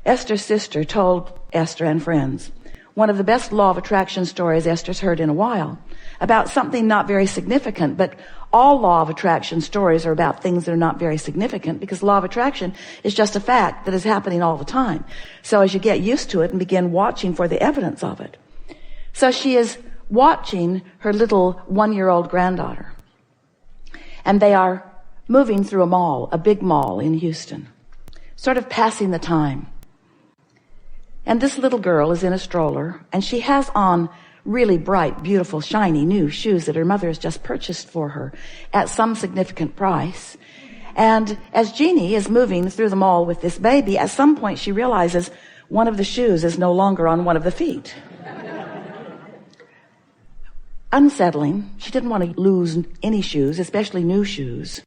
Esther's sister told Esther and friends one of the best law of attraction stories Esther's heard in a while, about something not very significant, but all law of attraction stories are about things that are not very significant, because law of attraction is just a fact that is happening all the time. So as you get used to it and begin watching for the evidence of it. So she is watching her little 1-year-old granddaughter, and they are moving through a mall, a big mall in Houston, sort of passing the time. And this little girl is in a stroller, and she has on really bright, beautiful, shiny new shoes that her mother has just purchased for her at some significant price. And as Jeannie is moving through the mall with this baby, at some point she realizes one of the shoes is no longer on one of the feet. Unsettling. She didn't want to lose any shoes, especially new shoes.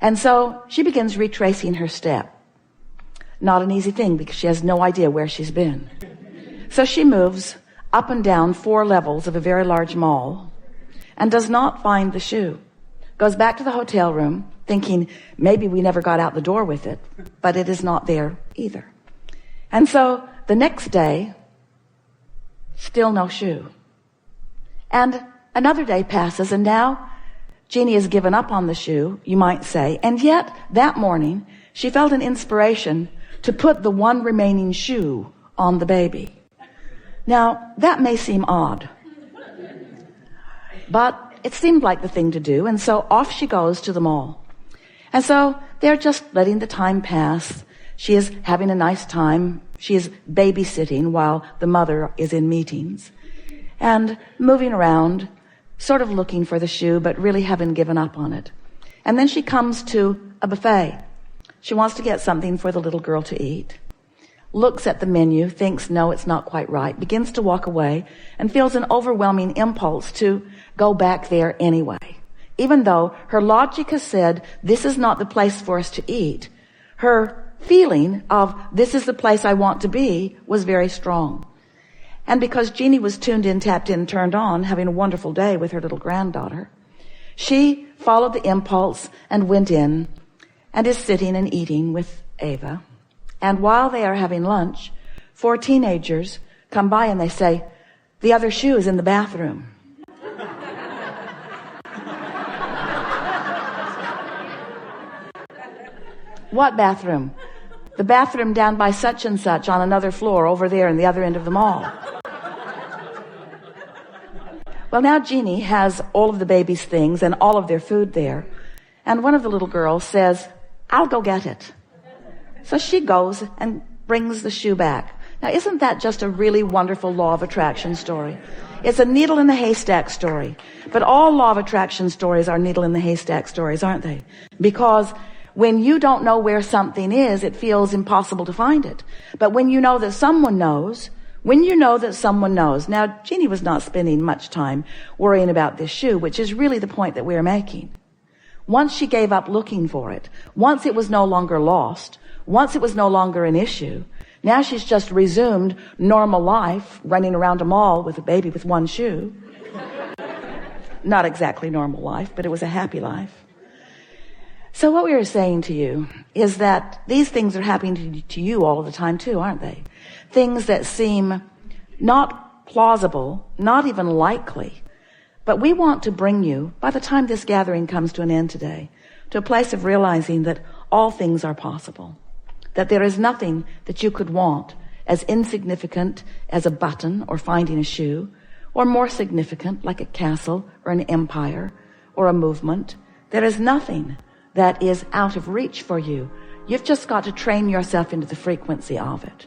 And so she begins retracing her step. Not an easy thing, because she has no idea where she's been. So she moves up and down 4 levels of a very large mall and does not find the shoe. Goes back to the hotel room thinking maybe we never got out the door with it, but it is not there either. And so the next day, still no shoe. And another day passes, and now Jeannie has given up on the shoe, you might say, and yet that morning she felt an inspiration to put the one remaining shoe on the baby. Now, that may seem odd, but it seemed like the thing to do, and so off she goes to the mall. And so they're just letting the time pass. She is having a nice time. She is babysitting while the mother is in meetings, and moving around, sort of looking for the shoe, but really having given up on it. And then she comes to a buffet. She wants to get something for the little girl to eat. Looks at the menu, thinks, no, it's not quite right, begins to walk away, and feels an overwhelming impulse to go back there anyway. Even though her logic has said, this is not the place for us to eat, her feeling of, this is the place I want to be, was very strong. And because Jeannie was tuned in, tapped in, turned on, having a wonderful day with her little granddaughter, she followed the impulse and went in and is sitting and eating with Ava. And while they are having lunch, 4 teenagers come by and they say, the other shoe is in the bathroom. What bathroom? The bathroom down by such and such on another floor over there in the other end of the mall. Well, now Jeannie has all of the baby's things and all of their food there. And one of the little girls says, I'll go get it. So she goes and brings the shoe back. Now, isn't that just a really wonderful law of attraction story? It's a needle in the haystack story. But all law of attraction stories are needle in the haystack stories, aren't they? Because when you don't know where something is, it feels impossible to find it. But when you know that someone knows, Now, Jeannie was not spending much time worrying about this shoe, which is really the point that we're making. Once she gave up looking for it, once it was no longer lost, once it was no longer an issue, now she's just resumed normal life, running around a mall with a baby with 1 shoe. Not exactly normal life, but it was a happy life. So what we are saying to you is that these things are happening to you all the time too, aren't they? Things that seem not plausible, not even likely. But we want to bring you, by the time this gathering comes to an end today, to a place of realizing that all things are possible. That there is nothing that you could want as insignificant as a button or finding a shoe, or more significant like a castle or an empire or a movement. There is nothing that is out of reach for you. You've just got to train yourself into the frequency of it.